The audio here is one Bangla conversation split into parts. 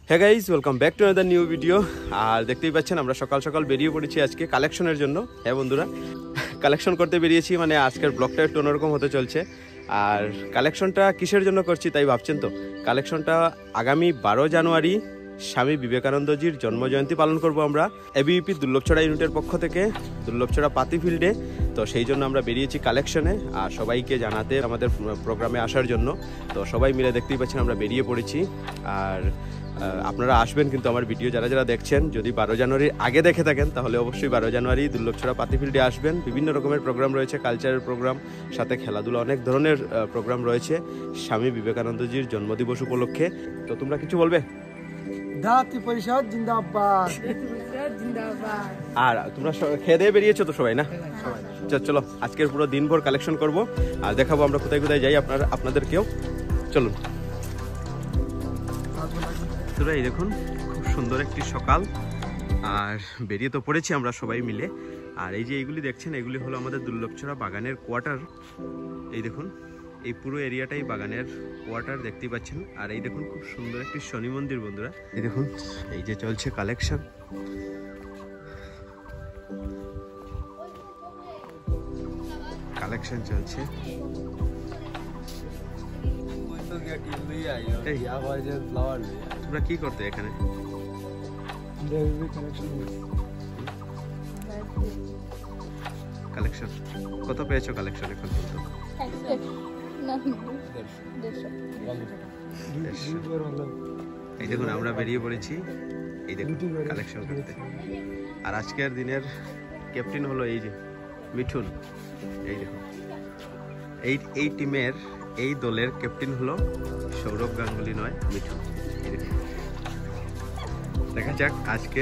Hey guys, welcome back to another new video. আর দেখতেই পাচ্ছেন আমরা সকাল সকাল বেরিয়ে পড়েছি আজকে কালেকশনের জন্য। হ্যাঁ বন্ধুরা, কালেকশন করতে বেরিয়েছি, মানে আজকের ব্লগটা একটু অন্যরকম হতে চলছে। আর কালেকশনটা কিসের জন্য করছি তাই ভাবছেন তো? কালেকশনটা আগামী 12 জানুয়ারি স্বামী বিবেকানন্দজির জন্মজয়ন্তী পালন করব আমরা এবিইপি দুর্লভছড়া ইউনিটের পক্ষ থেকে, দুর্লভছড়া পাতি ফিল্ডে। তো সেই জন্য আমরা বেরিয়েছি কালেকশনে আর সবাইকে জানাতে আমাদের প্রোগ্রামে আসার জন্য। তো সবাই মিলে দেখতেই পাচ্ছেন আমরা বেরিয়ে পড়েছি। আর আপনারা আসবেন কিন্তু আমার ভিডিও যারা যারা দেখছেন, যদি 12 জানুয়ারির আগে দেখে থাকেন তাহলে অবশ্যই 12 জানুয়ারি দুর্লভছড়া পাতি ফিল্ডে আসবেন। বিভিন্ন রকমের প্রোগ্রাম রয়েছে, কালচারাল প্রোগ্রাম, সাথে খেলাধুলা, অনেক ধরনের প্রোগ্রাম রয়েছে স্বামী বিবেকানন্দজির জন্মদিবস উপলক্ষে। তো তোমরা কিছু বলবে? জাতি পরিষদ জিন্দাবাদ। আর তোমরা খেয়ে দিয়ে বেরিয়েছো তো সবাই না? চলো আজকের পুরো দিনভর কালেকশন করব আর দেখাবো আমরা কোথায় কোথায় যাই আপনাদেরকেও। চলুন। তোরা এই দেখুন, খুব সুন্দর একটি সকাল আর বেরিয়ে তো পড়েছি আমরা সবাই মিলে। আর এই যে এইগুলি দেখছেন, এগুলি হলো আমাদের দুর্লভছড়া বাগানের কোয়ার্টার। এই দেখুন, এই পুরো এরিয়াটাই বাগানের কোয়ার্টার দেখতেই পাচ্ছেন। আর এই দেখুন খুব সুন্দর একটি শনি মন্দির বন্ধুরা। এই দেখুন, এই যে চলছে কালেকশন, কালেকশন চলছে। তোমরা কি করতে এখানে? কালেকশন কত পেয়েছো কালেকশন এখন পর্যন্ত? এই দেখুন আমরা বেরিয়ে পড়েছি, এই দেখুন কালেকশন করতে। আর আজকের দিনের ক্যাপ্টেন হলো এই যে মিঠুন। এই দেখুন, এই টিমের, এই দলের ক্যাপ্টেন হলো সৌরভ গাঙ্গুলি নয়, মিঠুন। এই দেখুন, দেখা যাক। আজকে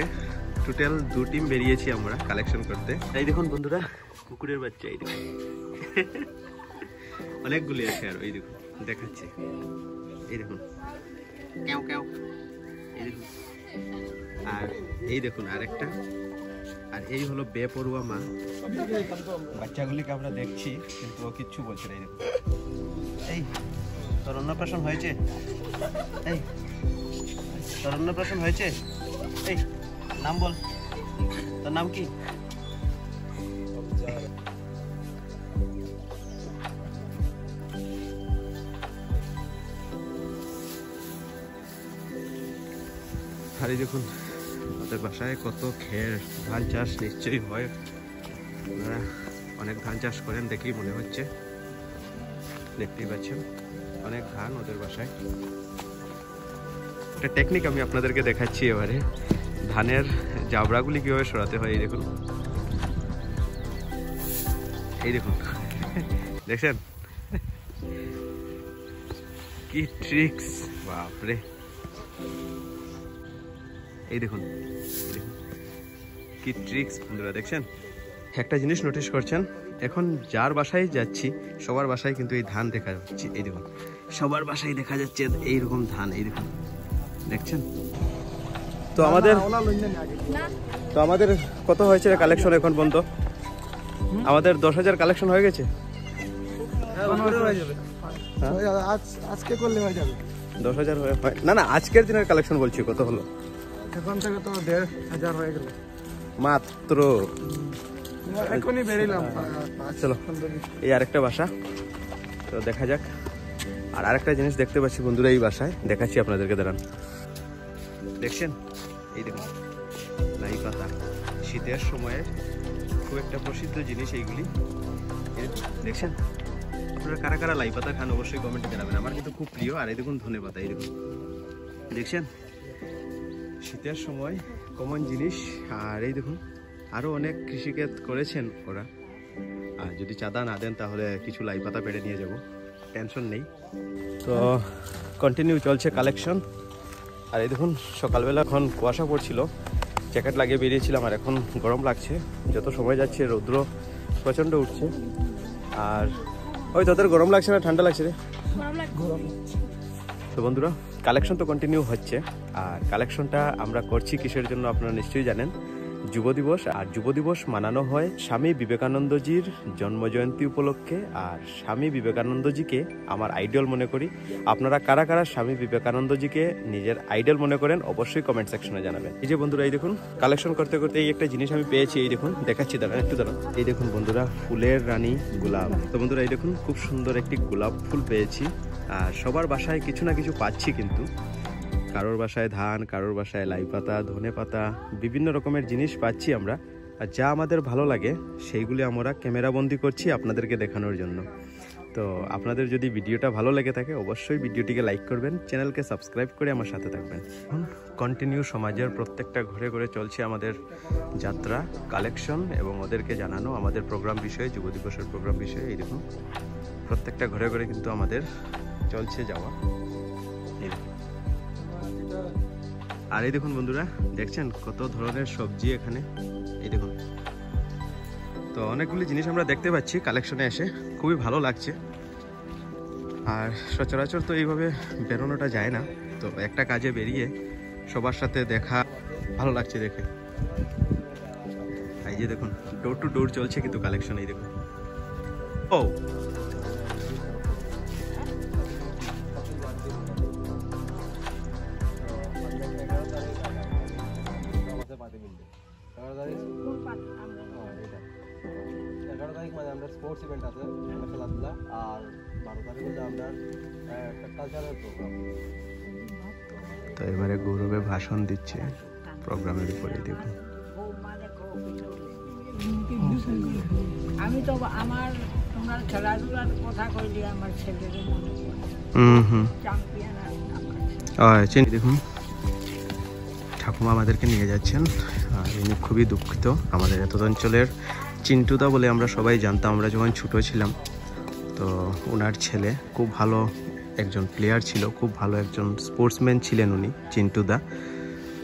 টোটাল 2 টিম বেরিয়েছি আমরা কালেকশন করতে। এই দেখুন বন্ধুরা, কুকুরের বাচ্চা, এই দেখুন অনেকগুলি আছে। আর এই দেখুন দেখাচ্ছি, এই দেখুন ক্যাও ক্যাও, এই দেখুন। আর এই দেখুন আরেকটা। আর এই হলো বেপরুয়া মা। বাচ্চাগুলিকে আমরা দেখছি কিন্তু ও কিচ্ছু বলছে না। এই দেখুন, এই তোর অন্নপ্রাশন হয়েছে? এই তোর অন্নপ্রাশন হয়েছে? এই নাম বল, তোর নাম কি? আর এই দেখুন ওদের বাসায় কত খের, ধান চাষ নিশ্চয়ই হয়, ওনারা অনেক ধান চাষ করেন দেখেই মনে হচ্ছে। দেখতেই পাচ্ছেন অনেক ধান ওদের বাসায়। একটা টেকনিক আমি আপনাদেরকে দেখাচ্ছি এবারে, ধানের জাবড়াগুলি কিভাবে সরাতে হয়। এই দেখুন, এই দেখুন দেখছেন কি ট্রিক্স, বাপরে। এই দেখুন কি ট্রিক্স বন্ধুরা, দেখছেন? একটা জিনিস নোটিস করছেন, এখন যার বাসায় যাচ্ছি সবার বাসায় কিন্তু এই ধান দেখা যাচ্ছে। এই দেখুন সবার বাসায় দেখা যাচ্ছে এইরকম ধান। এই দেখুন, দেখছেন? তো আমাদের কত হয়েছে কালেকশন এখন পর্যন্ত? আমাদের 10,000 কালেকশন হয়ে গেছে। আজকে করলে হয়ে যাবে 10,000 হয় না, আজকের দিনের কালেকশন বলছি কত হলো। এখন থেকে তো 1,500 হয়ে গেল মাত্র। এখনই বেরিলাম। চলো, এই আরেকটা বাসা, তো দেখা যাক। আর আরেকটা জিনিস দেখতে পাচ্ছি বন্ধুরা এই বাসায়, দেখাচ্ছি আপনাদেরকে, দাঁড়ান। দেখছেন? এই দেখুন লাই পাতা, শীতের সময়ে খুব একটা প্রসিদ্ধ জিনিস এইগুলি। দেখছেন? আপনারা কারা কারা লাই পাতা খান অবশ্যই কমেন্টে জানাবেন, আমার কিন্তু খুব প্রিয়। আর এই দেখুন ধনে পাতা, এই দেখুন, দেখছেন? শীতের সময় কমন জিনিস। আর এই দেখুন আরও অনেক কৃষিকাজ করেছেন ওরা। আর যদি চাঁদা না দেন তাহলে কিছু লাই পাতা পেড়ে নিয়ে যাব, টেনশন নেই। তো কন্টিনিউ চলছে কালেকশন। আর এই দেখুন সকালবেলা এখন কুয়াশা পড়ছিল, জ্যাকেট লাগিয়ে বেরিয়েছিলাম, আর এখন গরম লাগছে। যত সময় যাচ্ছে রৌদ্র প্রচণ্ড উঠছে। আর ওই তোদের গরম লাগছে না ঠান্ডা লাগছে রে? তো বন্ধুরা কালেকশন তো কন্টিনিউ হচ্ছে। আর কালেকশনটা আমরা করছি কিসের জন্য আপনারা নিশ্চয়ই জানেন। যুব দিবস, আর যুব দিবস মানানো হয় স্বামী বিবেকানন্দজির জন্মজয়ন্তী উপলক্ষে। আর স্বামী বিবেকানন্দজিকে আমার আইডল মনে করি। আপনারা কারা কারা স্বামী বিবেকানন্দজিকে নিজের আইডল মনে করেন অবশ্যই কমেন্ট সেকশনে জানাবেন। এই যে বন্ধুরা, এই দেখুন কালেকশন করতে করতে এই একটা জিনিস আমি পেয়েছি। এই দেখুন, দেখাচ্ছি, দাঁড়ান একটু দাঁড়ান। এই দেখুন বন্ধুরা, ফুলের রানী গোলাপ। তো বন্ধুরা এই দেখুন, খুব সুন্দর একটি গোলাপ ফুল পেয়েছি। আর সবার বাসায় কিছু না কিছু পাচ্ছি, কিন্তু কারোর বাসায় ধান, কারোর বাসায় লাই পাতা, ধনে পাতা, বিভিন্ন রকমের জিনিস পাচ্ছি আমরা। আর যা আমাদের ভালো লাগে সেইগুলি আমরা ক্যামেরাবন্দি করছি আপনাদেরকে দেখানোর জন্য। তো আপনাদের যদি ভিডিওটা ভালো লেগে থাকে অবশ্যই ভিডিওটিকে লাইক করবেন, চ্যানেলকে সাবস্ক্রাইব করে আমার সাথে থাকবেন। কন্টিনিউ সমাজের প্রত্যেকটা ঘরে ঘরে চলছে আমাদের যাত্রা, কালেকশন এবং ওদেরকে জানানো আমাদের প্রোগ্রাম বিষয়ে, যুব দিবসের প্রোগ্রাম বিষয়ে। এই দেখুন প্রত্যেকটা ঘরে ঘরে কিন্তু আমাদের চলছে যাওয়া। আর এই দেখুন বন্ধুরা, দেখছেন কত ধরনের সবজি এখানে। এই দেখুন, তো অনেকগুলি জিনিস আমরা দেখতে পাচ্ছি কালেকশনে এসে, খুবই ভালো লাগছে। আর সচরাচর তো এইভাবে বেরোনোটা যায় না, তো একটা কাজে বেরিয়ে সবার সাথে দেখা ভালো লাগছে দেখে। এই যে দেখুন, ডোর টু ডোর চলছে কিন্তু কালেকশন। এই দেখুন, ও স্পোর্টস ইভেন্ট আছে, খেলাধুলা, আর 12 তারিখে আমরা একটা কালচারাল প্রোগ্রাম। তো এবারে গৌরবে ভাষণ দিচ্ছে প্রোগ্রামের উপরে। দেখুন, আমি তো আমার তোমার খেলাধুলার কথা কইলে আমার ছেলের মনে পড়ে। চ্যাম্পিয়ন। দেখুন ঠাকুমা আমাদেরকে নিয়ে যাচ্ছেন, আর ইনি খুবই দুঃখিত। আমাদের এত অঞ্চলের চিন্টুদা বলে আমরা সবাই জানতাম আমরা যখন ছোটো ছিলাম। তো ওনার ছেলে খুব ভালো একজন প্লেয়ার ছিল, খুব ভালো একজন স্পোর্টসম্যান ছিলেন উনি, চিন্টুদা।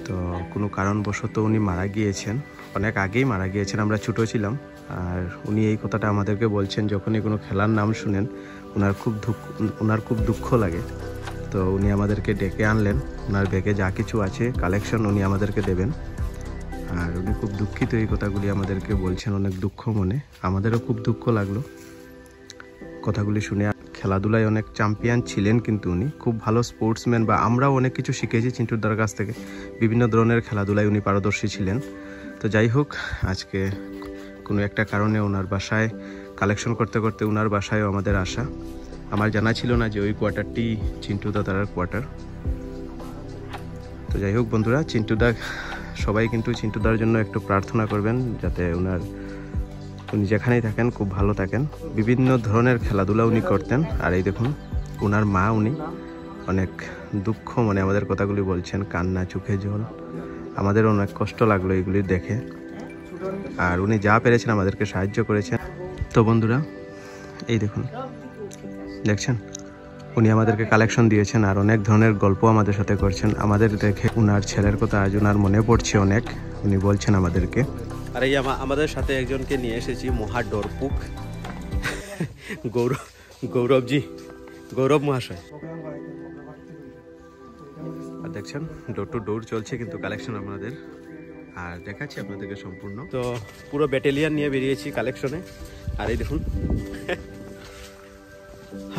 তো কোনো কারণবশত উনি মারা গিয়েছেন, অনেক আগেই মারা গিয়েছেন, আমরা ছোটো ছিলাম। আর উনি এই কথাটা আমাদেরকে বলছেন, যখনই কোনো খেলার নাম শুনেন ওনার খুব দুঃখ লাগে। তো উনি আমাদেরকে ডেকে আনলেন, ওনার ব্যাগে যা কিছু আছে কালেকশন উনি আমাদেরকে দেবেন। আর উনি খুব দুঃখিত, এই কথাগুলি আমাদেরকে বলছেন অনেক দুঃখ মনে। আমাদেরও খুব দুঃখ লাগলো কথাগুলি শুনে। খেলাধুলায় অনেক চ্যাম্পিয়ন ছিলেন কিন্তু উনি, খুব ভালো স্পোর্টসম্যান, বা আমরাও অনেক কিছু শিখেছি চিন্টুদার কাছ থেকে। বিভিন্ন ধরনের খেলাধুলায় উনি পারদর্শী ছিলেন। তো যাই হোক, আজকে কোনো একটা কারণে ওনার বাসায় কালেকশন করতে করতে ওনার বাসায়ও আমাদের আসা। আমার জানা ছিল না যে ওই কোয়ার্টারটি চিন্টুদা তার কোয়ার্টার। তো যাই হোক বন্ধুরা, সবাই কিন্তু চিন্টুদার জন্য একটু প্রার্থনা করবেন, যাতে উনি যেখানেই থাকেন খুব ভালো থাকেন। বিভিন্ন ধরনের খেলাধুলা উনি করতেন। আর এই দেখুন ওনার মা, উনি অনেক দুঃখ মনে আমাদের কথাগুলি বলছেন, কান্না, চোখে জল। আমাদের অনেক কষ্ট লাগলো এগুলি দেখে। আর উনি যা পেরেছেন আমাদেরকে সাহায্য করেছেন। তো বন্ধুরা এই দেখুন, দেখছেন উনি আমাদেরকে কালেকশন দিয়েছেন, আর অনেক ধরনের গল্প আমাদের সাথে করছেন। আমাদের দেখে ওনার ছেলের কথা আজ ওনার মনে পড়ছে অনেক, উনি বলছেন আমাদেরকে। আর এই আমাদের সাথে একজনকে নিয়ে এসেছি, মহা ডরপুক, গৌরব মহাশয়। আর দেখছেন ডোর টু ডোর চলছে কিন্তু কালেকশন আমাদের। আর দেখাচ্ছি আপনাদেরকে সম্পূর্ণ। তো পুরো ব্যাটালিয়ান নিয়ে বেরিয়েছি কালেকশনে। আর এই দেখুন,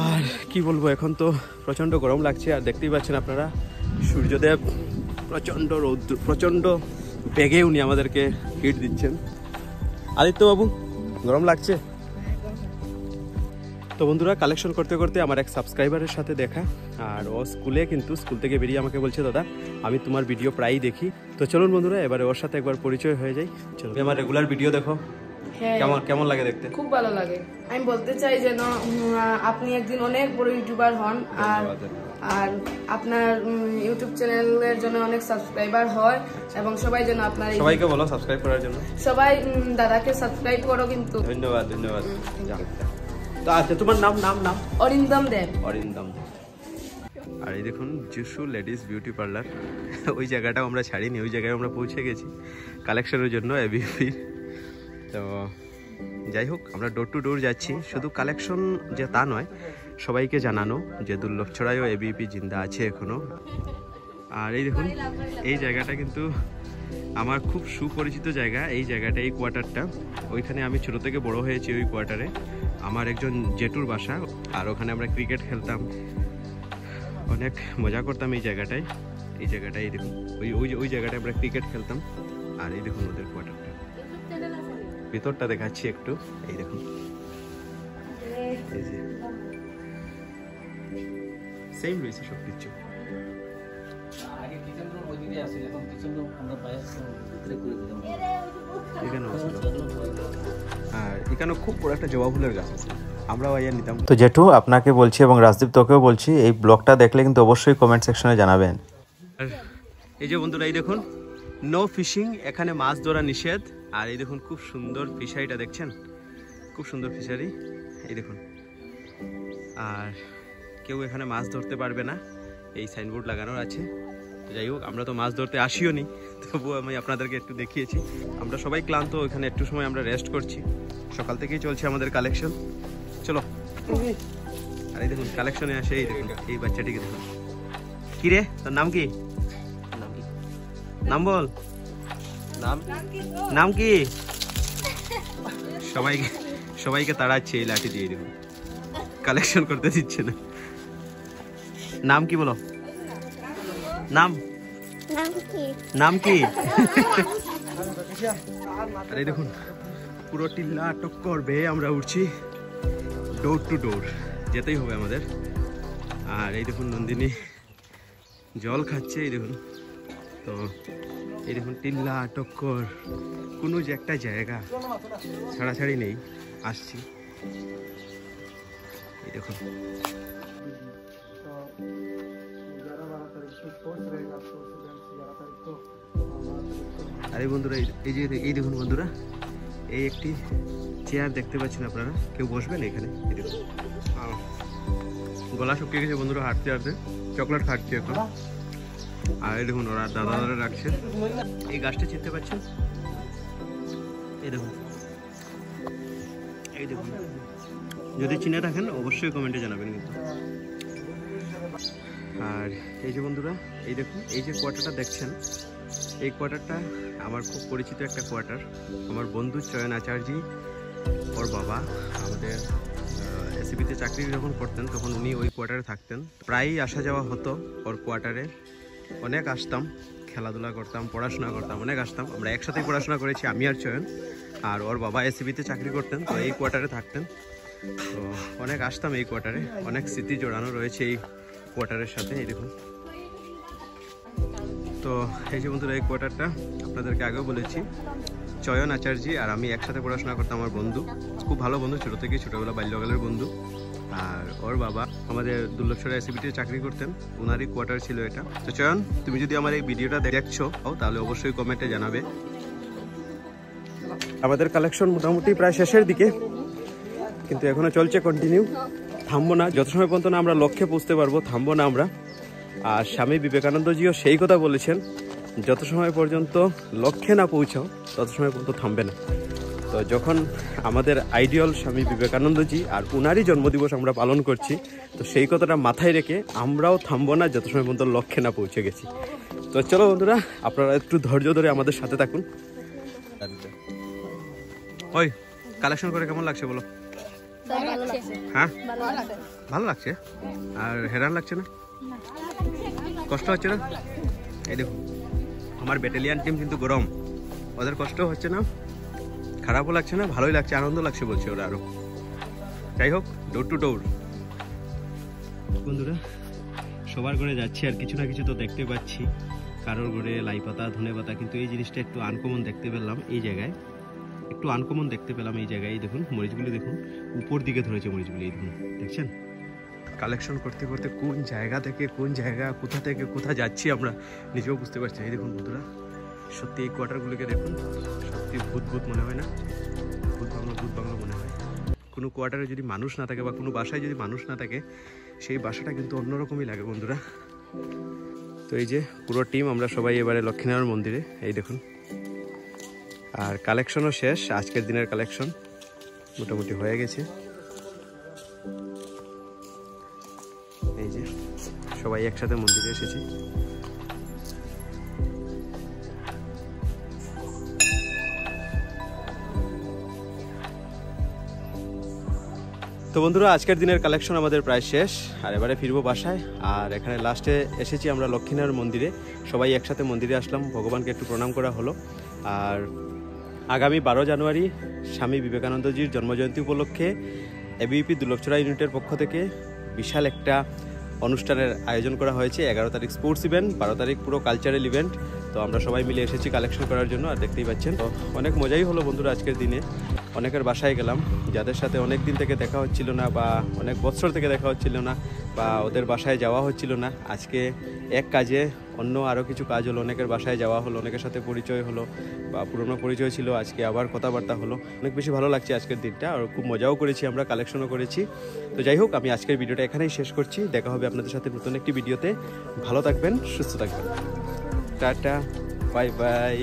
আর কি বলবো, এখন তো প্রচণ্ড গরম লাগছে। আর দেখতেই পাচ্ছেন আপনারা, সূর্যদেব প্রচণ্ড রৌদ্র, প্রচণ্ড বেগে উনি আমাদেরকে হিট দিচ্ছেন। আদিত্য বাবু, গরম লাগছে? তো বন্ধুরা, কালেকশন করতে করতে আমার এক সাবস্ক্রাইবারের সাথে দেখা। আর ও স্কুল থেকে বেরিয়ে আমাকে বলছে, দাদা আমি তোমার ভিডিও প্রায়ই দেখি। তো চলুন বন্ধুরা, এবারে ওর সাথে একবার পরিচয় হয়ে যায়। চলুন, আমার রেগুলার ভিডিও দেখো। হ্যাঁ, কেমন লাগে দেখতে? খুব ভালো লাগে। আমি বলতে চাই যেন আপনি একদিন অনেক বড় ইউটিউবার হন, আর আপনার ইউটিউব চ্যানেলের জন্য অনেক সাবস্ক্রাইবার হয়, এবং সবাই যেন আপনার, সবাইকে বলো সাবস্ক্রাইব করার জন্য। সবাই দাদাকে সাবস্ক্রাইব করো কিন্তু। ধন্যবাদ। তো আচ্ছা, তোমার নাম? অরিন্দম দেব। আর এই দেখুন যিশু লেডিস বিউটি পার্লার, ওই জায়গাটাও আমরা ছাড়িনি, ওই জায়গায় আমরা পৌঁছে গেছি কালেকশনের জন্য এবিপি। তো যাই হোক, আমরা ডোর টু ডোর যাচ্ছি, শুধু কালেকশন যে তা নয়, সবাইকে জানানো যে দুর্লভছড়ায়ও এবিপি জিন্দা আছে এখনো। আর এই দেখুন, এই জায়গাটা কিন্তু আমার খুব সুপরিচিত জায়গা এই জায়গাটা, এই কোয়ার্টারটা। ওইখানে আমি ছোট থেকে বড় হয়েছি ওই কোয়ার্টারে। আমার একজন জেঠুর বাসা, আর ওখানে আমরা ক্রিকেট খেলতাম, অনেক মজা করতাম এই জায়গাটায়। এই জায়গাটায় দেখুন, ওই জায়গাটায় আমরা ক্রিকেট খেলতাম। আর এই দেখুন ওদের কোয়ার্টারটা, ভিতরটা দেখাচ্ছি একটু। এই দেখুন, এই যে সেম রয়েছে সব কিছু। আগে কিচেন রুম ওইদিকে আসলে, এখন কিচেন রুম আমরা বাইরে ভিতরে করে দিলাম। এখানেও ছিল, আর এখানে খুব বড় একটা জবা ফুলের গাছ আছে, আমরাও আইয়া নিতাম। তো জেঠু আপনাকে বলছি এবং রাজদীপ তোকেও বলছি, এই ব্লগটা দেখলে কিন্তু অবশ্যই কমেন্ট সেকশনে জানাবেন। এই যে বন্ধুরা, এই দেখুন নো ফিশিং, এখানে মাছ ধরা নিষেধ। আর এই দেখুন খুব সুন্দর ফিশারিটা দেখছেন, খুব সুন্দর ফিশারি। এই দেখুন, আর কেউ এখানে মাছ ধরতে পারবে না, এই সাইনবোর্ড লাগানোর আছে। তো যাই হোক, আমরা তো মাছ ধরতে আসিও নি, তবুও আমি আপনাদেরকে একটু দেখিয়েছি। আমরা সবাই ক্লান্ত, ওইখানে একটু সময় আমরা রেস্ট করছি। সকাল থেকেই চলছে আমাদের কালেকশন। চলো। আর এই দেখুন কালেকশনে আসে, এই দেখুন এই বাচ্চাটিকে দেখুন। কি রে, তোর নাম কি? নাম বল, নাম কি? সবাইকে তাড়াচ্ছে এই লাঠি দিয়ে। দেখুন কালেকশন করতে দিচ্ছে না। নাম কি বলো? নাম কি? আর এই দেখুন পুরো টিল্লা টক্কর বেয়ে আমরা উঠছি, ডোর টু ডোর যেতেই হবে আমাদের। আর এই দেখুন নন্দিনী জল খাচ্ছে, এই দেখুন। তো এই দেখুন টিল্লা টক্কর, কোনো যে একটা জায়গা ছাড়াছাড়ি নেই, আসছি। এই দেখুন আরে বন্ধুরা, এই দেখুন বন্ধুরা, এই একটি চেয়ার দেখতে পাচ্ছেন আপনারা, কেউ বসবেন এখানে। এই দেখুন গলা শুকিয়ে গেছে বন্ধুরা, হাঁটতে হাঁটতে চকলেট খাচ্ছি এখন। আর এই দেখুন ওরা দাদারা রাখছে, এই গাছটা চিনতে পারছেন? এই দেখুন, এই দেখুন, যদি চিনে থাকেন অবশ্যই কমেন্টে জানাবেন কিন্তু। আর এই যে বন্ধুরা, এই দেখুন এই যে কোয়ার্টারটা দেখছেন, এই কোয়ার্টারটা আমার খুব পরিচিত একটা কোয়ার্টার। আমার বন্ধু চয়ন আচার্যি, ওর বাবা আমাদের এসিবিতে চাকরি যখন করতেন তখন উনি ওই কোয়ার্টারে থাকতেন। প্রায়ই আসা যাওয়া হতো ওর কোয়ার্টারে, অনেক আসতাম, খেলাধুলা করতাম, পড়াশোনা করতাম, অনেক আসতাম। আমরা একসাথেই পড়াশোনা করেছি, আমি আর চয়ন। আর ওর বাবা এসিবিতে চাকরি করতেন, তো এই কোয়ার্টারে থাকতেন। তো অনেক আসতাম এই কোয়ার্টারে, অনেক স্মৃতি জড়ানো রয়েছে এই কোয়ার্টারের সাথে। এই দেখুন, তো এই যে বন্ধুরা এই কোয়ার্টারটা আপনাদেরকে আগেও বলেছি, চয়ন আচার্যি আর আমি একসাথে পড়াশোনা করতাম। আমার বন্ধু, খুব ভালো বন্ধু, ছোটোবেলা বাল্যকালের বন্ধু। আর ওর বাবা আমাদের দুর্লভছড়া এসিবিতে চাকরি করতেন, ওনারই কোয়ার্টার ছিল এটা। তো চয়ন, তুমি যদি আমার এই ভিডিওটা দেখছো তাহলে অবশ্যই কমেন্টে জানাবে। আমাদের কালেকশন মোটামুটি প্রায় শেষের দিকে, কিন্তু এখনো চলছে কন্টিনিউ, থামবো না। যত সময় পর্যন্ত না আমরা লক্ষ্যে পৌঁছতে পারবো থামবো না আমরা। আর স্বামী বিবেকানন্দজিও সেই কথা বলেছেন, যত সময় পর্যন্ত লক্ষ্যে না পৌঁছাও তত সময় পর্যন্ত থামবে না। তো যখন আমাদের আইডিয়াল স্বামী বিবেকানন্দজি আর উনারই জন্মদিবস আমরা পালন করছি, তো সেই কথাটা মাথায় রেখে আমরাও থামবো না যত সময় পর্যন্ত লক্ষ্যে না পৌঁছে গেছি। তো চলো বন্ধুরা, আপনারা একটু ধৈর্য ধরে আমাদের সাথে থাকুন। ওই কালেকশন করে কেমন লাগছে বলো? হ্যাঁ ভালো লাগছে, আর হেরান লাগছে না? কষ্ট হচ্ছে না? এই দেখুন আমার ব্যাটালিয়ান টিম কিন্তু গরম, ওদের কষ্ট হচ্ছে না, খারাপও লাগছে না, ভালোই লাগছে, আনন্দ লাগছে বলছে ওরা আরো। যাই হোক, ডোর টু ডোর বন্ধুরা, সবার ঘরে যাচ্ছি আর কিছু না কিছু তো দেখতে পাচ্ছি। কারোর ঘরে লাই পাতা, ধনে পাতা, কিন্তু এই জিনিসটা একটু আনকমন দেখতে পেলাম এই জায়গায়, একটু আনকমন দেখতে পেলাম এই জায়গায়। এই দেখুন মরিচগুলি দেখুন, উপর দিকে ধরেছে মরিচগুলি, এই দেখুন, দেখছেন? কালেকশন করতে করতে কোন জায়গা থেকে কোন জায়গা, কোথা থেকে কোথা যাচ্ছি আমরা নিজেও বুঝতে পারছি। এই দেখুন বন্ধুরা, সত্যি এই কোয়ার্টারগুলোকে দেখুন, সত্যি ভূত ভূত মনে হয় না? ভূত বাংলো মনে হয়। কোনো কোয়ার্টারে যদি মানুষ না থাকে বা কোনো বাসায় যদি মানুষ না থাকে, সেই বাসাটা কিন্তু অন্যরকমই লাগে বন্ধুরা। তো এই যে পুরো টিম আমরা সবাই এবারে লক্ষ্মীনারায়ণ মন্দিরে, এই দেখুন। আর কালেকশনও শেষ, আজকের দিনের কালেকশন মোটামুটি হয়ে গেছে। এই যে সবাই একসাথে মন্দিরে এসেছি। তো বন্ধুরা আজকের দিনের কালেকশন আমাদের প্রায় শেষ, আর এবারে ফিরবো বাসায়। আর এখানে লাস্টে এসেছি আমরা লক্ষ্মীনারায়ণ মন্দিরে, সবাই একসাথে মন্দিরে আসলাম, ভগবানকে একটু প্রণাম করা হলো। আর আগামী 12 জানুয়ারি স্বামী বিবেকানন্দজির জন্মজয়ন্তী উপলক্ষে এবিপি দুর্লভচড়া ইউনিটের পক্ষ থেকে বিশাল একটা অনুষ্ঠানের আয়োজন করা হয়েছে। 11 তারিখ স্পোর্টস ইভেন্ট, 12 তারিখ পুরো কালচারাল ইভেন্ট। তো আমরা সবাই মিলে এসেছি কালেকশন করার জন্য, আর দেখতেই পাচ্ছেন তো অনেক মজাই হলো বন্ধুরা আজকের দিনে। অনেকের বাসায় গেলাম যাদের সাথে অনেক দিন থেকে দেখা হচ্ছিল না, বা অনেক বছর থেকে দেখা হচ্ছিল না, বা ওদের বাসায় যাওয়া হচ্ছিল না। আজকে এক কাজে অন্য আরও কিছু কাজ হলো, অনেকের বাসায় যাওয়া হলো, অনেকের সাথে পরিচয় হলো, বা পুরনো পরিচয় ছিল, আজকে আবার কথাবার্তা হলো। অনেক বেশি ভালো লাগছে আজকের দিনটা, আর খুব মজাও করেছি, আমরা কালেকশনও করেছি। তো যাই হোক, আমি আজকের ভিডিওটা এখানেই শেষ করছি। দেখা হবে আপনাদের সাথে নতুন একটি ভিডিওতে। ভালো থাকবেন, সুস্থ থাকবেন, টাটা, বাই বাই।